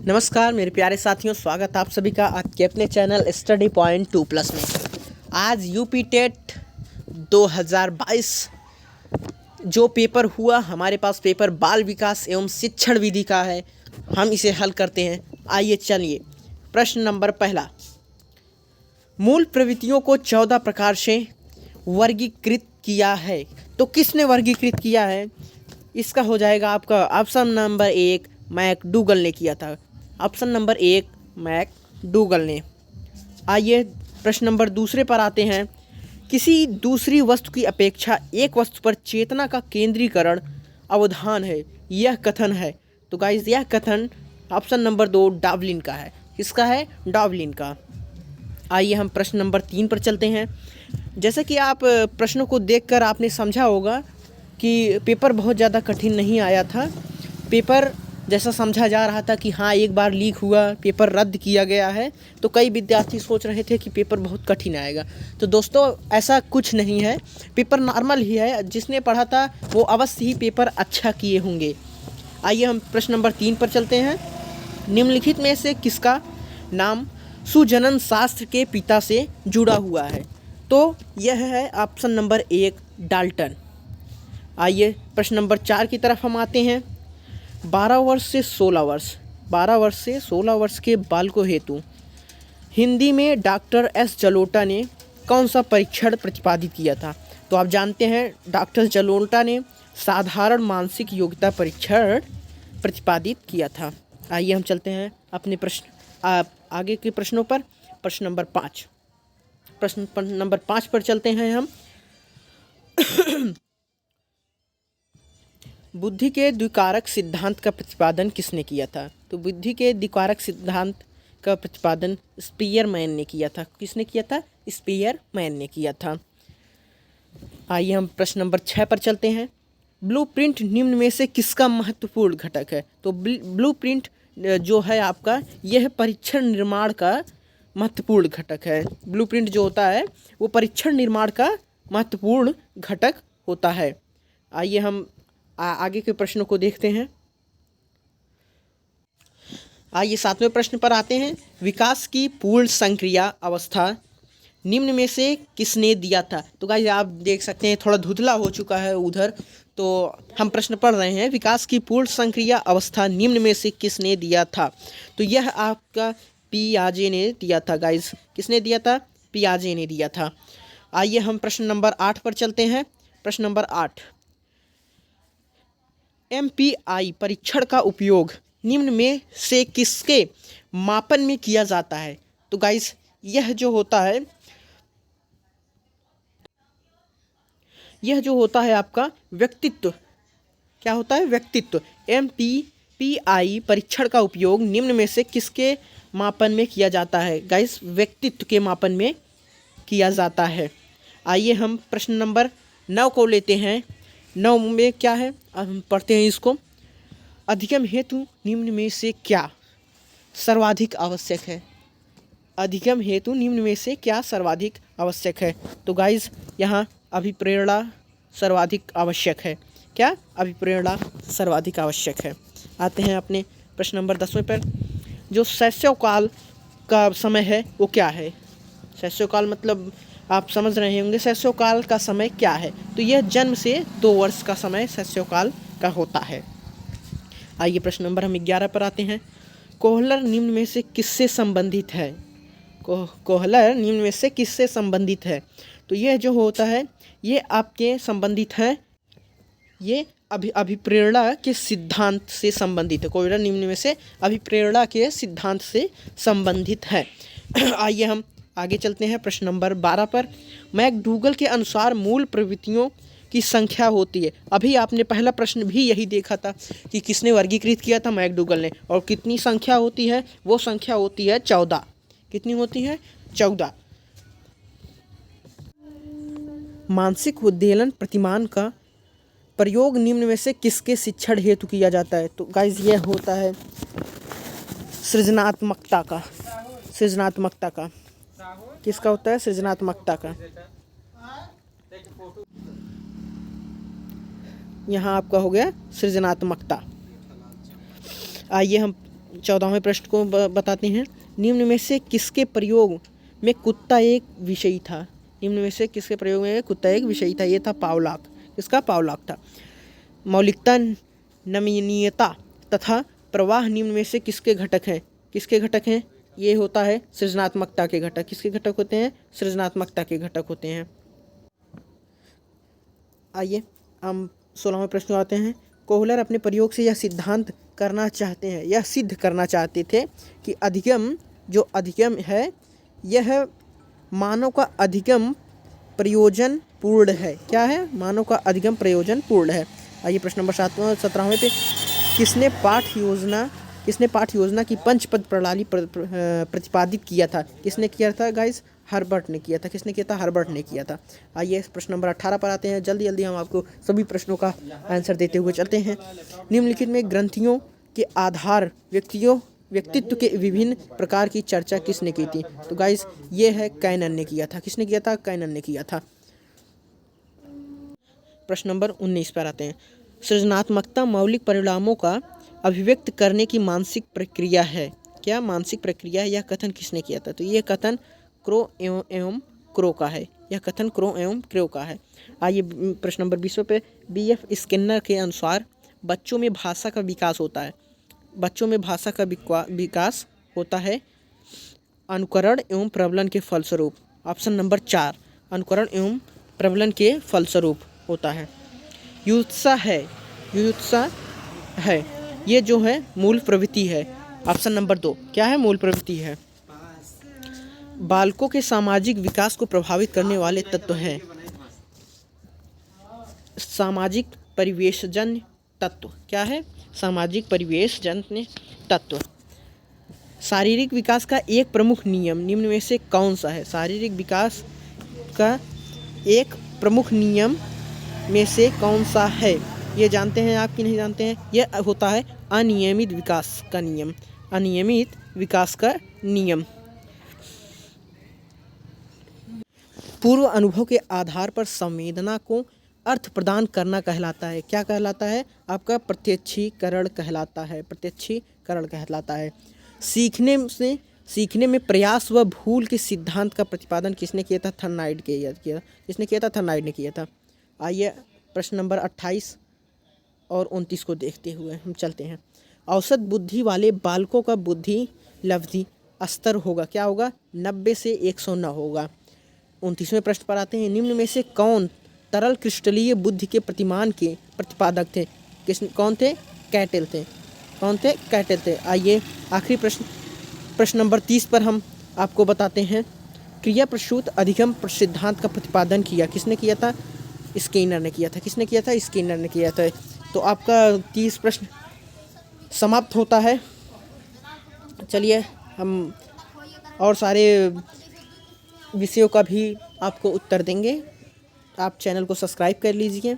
नमस्कार मेरे प्यारे साथियों, स्वागत आप सभी का आपके अपने चैनल स्टडी पॉइंट 2+ में। आज यूपी टेट 2022 जो पेपर हुआ, हमारे पास पेपर बाल विकास एवं शिक्षण विधि का है। हम इसे हल करते हैं। आइए चलिए। प्रश्न नंबर पहला, मूल प्रवृत्तियों को 14 प्रकार से वर्गीकृत किया है। तो किसने वर्गीकृत किया है? इसका हो जाएगा आपका ऑप्शन नंबर 1 मैकडूगल ने किया था। ऑप्शन नंबर 1 मैकडूगल ने। आइए प्रश्न नंबर दूसरे पर आते हैं। किसी दूसरी वस्तु की अपेक्षा एक वस्तु पर चेतना का केंद्रीकरण अवधान है, यह कथन है। तो गाइस यह कथन ऑप्शन नंबर 2 डार्विन का है। किसका है? डार्विन का। आइए हम प्रश्न नंबर 3 पर चलते हैं। जैसे कि आप प्रश्नों को देखकर आपने समझा होगा कि पेपर बहुत ज़्यादा कठिन नहीं आया था। पेपर जैसा समझा जा रहा था कि हाँ एक बार लीक हुआ, पेपर रद्द किया गया है, तो कई विद्यार्थी सोच रहे थे कि पेपर बहुत कठिन आएगा। तो दोस्तों ऐसा कुछ नहीं है, पेपर नॉर्मल ही है। जिसने पढ़ा था वो अवश्य ही पेपर अच्छा किए होंगे। आइए हम प्रश्न नंबर 3 पर चलते हैं। निम्नलिखित में से किसका नाम सुजनन शास्त्र के पिता से जुड़ा हुआ है? तो यह है ऑप्शन नंबर 1 डाल्टन। आइए प्रश्न नंबर 4 की तरफ हम आते हैं। 12 वर्ष से 16 वर्ष के बालकों हेतु हिंदी में डॉक्टर एस जलोटा ने कौन सा परीक्षण प्रतिपादित किया था? तो आप जानते हैं डॉक्टर जलोटा ने साधारण मानसिक योग्यता परीक्षण प्रतिपादित किया था। आइए हम चलते हैं अपने आगे के प्रश्नों पर। प्रश्न नंबर 5 पर चलते हैं हम। बुद्धि के द्विकारक सिद्धांत का प्रतिपादन किसने किया था? तो बुद्धि के द्विकारक सिद्धांत का प्रतिपादन स्पीयरमैन ने किया था। किसने किया था? स्पीयरमैन ने किया था। आइए हम प्रश्न नंबर 6 पर चलते हैं। ब्लूप्रिंट निम्न में से किसका महत्वपूर्ण घटक है? तो ब्लूप्रिंट जो है आपका, यह परीक्षण निर्माण का महत्वपूर्ण घटक है। ब्लूप्रिंट जो होता है वो परीक्षण निर्माण का महत्वपूर्ण घटक होता है। आइए हम आगे के प्रश्नों को देखते हैं। आइए 7वें प्रश्न पर आते हैं। विकास की पूर्ण संक्रिया अवस्था निम्न में से किसने दिया था? तो गाइस आप देख सकते हैं थोड़ा धुंधला हो चुका है उधर, तो हम प्रश्न पढ़ रहे हैं। विकास की पूर्ण संक्रिया अवस्था निम्न में से किसने दिया था? तो यह आपका पियाजे ने दिया था। गाइस किसने दिया था? पियाजे ने दिया था। आइए हम प्रश्न नंबर 8 पर चलते हैं। प्रश्न नंबर 8, MPI परीक्षण का उपयोग निम्न में से किसके मापन में किया जाता है? तो गाइस यह जो होता है आपका व्यक्तित्व। क्या होता है? व्यक्तित्व। MPI परीक्षण का उपयोग निम्न में से किसके मापन में किया जाता है? गाइस व्यक्तित्व के मापन में किया जाता है। आइए हम प्रश्न नंबर 9 को लेते हैं। 9 में क्या है? अब हम पढ़ते हैं इसको। अधिगम हेतु निम्न में से क्या सर्वाधिक आवश्यक है? अधिगम हेतु निम्न में से क्या सर्वाधिक आवश्यक है? तो गाइस यहाँ अभिप्रेरणा सर्वाधिक आवश्यक है। क्या? अभिप्रेरणा सर्वाधिक आवश्यक है। आते हैं अपने प्रश्न नंबर 10वें पर। जो शैशवकाल का समय है वो क्या है? शैशवकाल मतलब आप समझ रहे होंगे शैशवकाल का समय क्या है। तो यह जन्म से 2 वर्ष का समय शैशवकाल का होता है। आइए प्रश्न नंबर हम 11 पर आते हैं। कोहलर निम्न में से किससे संबंधित है? कोहलर निम्न में से किससे संबंधित है? तो यह जो होता है ये आपके संबंधित है, ये अभिप्रेरणा के सिद्धांत से संबंधित है। कोहलर निम्न में से अभिप्रेरणा के सिद्धांत से संबंधित है। आइए हम आगे चलते हैं प्रश्न नंबर 12 पर। मैकडूगल के अनुसार मूल प्रवृत्तियों की संख्या होती है। अभी आपने पहला प्रश्न भी यही देखा था कि किसने वर्गीकृत किया था? मैकडूगल ने। और कितनी संख्या होती है? वो संख्या होती है 14। कितनी होती है? 14। मानसिक उद्वेलन प्रतिमान का प्रयोग निम्न में से किसके शिक्षण हेतु किया जाता है? तो गाइस यह होता है सृजनात्मकता का। किसका होता है? सृजनात्मकता का। यहाँ आपका हो गया सृजनात्मकता। आइए हम 14वें प्रश्न को बताते हैं। निम्न में से किसके प्रयोग में कुत्ता एक विषयी था? निम्न में से किसके प्रयोग में कुत्ता एक विषयी था? ये था पावलॉक। किसका? पावलॉक था। मौलिकता, नमनीयता तथा प्रवाह निम्न में से किसके घटक हैं? किसके घटक हैं? ये होता है सृजनात्मकता के घटक। किसके घटक होते हैं? सृजनात्मकता के घटक होते हैं। आइए हम 16वें प्रश्न आते हैं। कोहलर अपने प्रयोग से यह सिद्धांत करना चाहते हैं, यह सिद्ध करना चाहते थे कि अधिगम जो अधिगम है यह मानव का अधिगम प्रयोजन पूर्ण है। क्या है? मानव का अधिगम प्रयोजन पूर्ण है। आइए प्रश्न नंबर 17वें पे, किसने पाठ योजना की पंचपद प्रणाली प्रतिपादित किया था? किसने किया था गाइस? हर्बर्ट ने किया था। किसने किया था? हर्बर्ट ने किया था। आइए प्रश्न नंबर 18 पर आते हैं। जल्दी जल्दी हम आपको सभी प्रश्नों का आंसर देते हुए चलते हैं। निम्नलिखित में ग्रंथियों के आधार व्यक्तित्व के विभिन्न प्रकार की चर्चा किसने की थी? तो गाइस ये है कैनन ने किया था। किसने किया था? कैनन ने किया था। प्रश्न नंबर 19 पर आते हैं। सृजनात्मकता मौलिक परिणामों का अभिव्यक्त करने की मानसिक प्रक्रिया है। क्या? मानसिक प्रक्रिया। यह कथन किसने किया था? तो यह कथन क्रो एवं क्रो का है। यह कथन क्रो एवं क्रो का है। आइए प्रश्न नंबर 20 पे, B.F. स्किनर के अनुसार बच्चों में भाषा का विकास होता है। बच्चों में भाषा का विकास होता है अनुकरण एवं प्रबलन के फलस्वरूप। ऑप्शन नंबर 4, अनुकरण एवं प्रबलन के फलस्वरूप होता है। युत्सा है ये जो है मूल प्रवृत्ति है। ऑप्शन नंबर 2 क्या है? मूल प्रवृत्ति है। बालकों के सामाजिक विकास को प्रभावित करने वाले तत्व हैं सामाजिक परिवेशजन्य तत्व। क्या है? सामाजिक परिवेशजन्य तत्व। शारीरिक विकास का एक प्रमुख नियम निम्न में से कौन सा है? शारीरिक विकास का एक प्रमुख नियम में से कौन सा है? ये जानते हैं आप कि नहीं जानते हैं? यह होता है अनियमित विकास का नियम। अनियमित विकास का नियम। पूर्व अनुभव के आधार पर संवेदना को अर्थ प्रदान करना कहलाता है। क्या कहलाता है? आपका प्रत्यक्षीकरण कहलाता है। प्रत्यक्षीकरण कहलाता है। सीखने में प्रयास व भूल के सिद्धांत का प्रतिपादन किसने किया था? थर्नाइड किया। किसने किया था? थर्नाइड ने किया था। आइए प्रश्न नंबर 28 और 29 को देखते हुए हम चलते हैं। औसत बुद्धि वाले बालकों का बुद्धि लब्धि स्तर होगा। क्या होगा? 90 से 109 होगा। 29वें प्रश्न पर आते हैं। निम्न में से कौन तरल क्रिस्टलीय बुद्धि के प्रतिमान के प्रतिपादक थे? कौन थे? कैटल थे। कौन थे? कैटल थे। आइए आखिरी प्रश्न नंबर 30 पर हम आपको बताते हैं। क्रिया प्रसूत अधिगम सिद्धांत का प्रतिपादन किया। किसने किया था? स्किनर ने किया था। किसने किया था? स्किनर ने किया था। तो आपका 30 प्रश्न समाप्त होता है। चलिए हम और सारे विषयों का भी आपको उत्तर देंगे। आप चैनल को सब्सक्राइब कर लीजिए।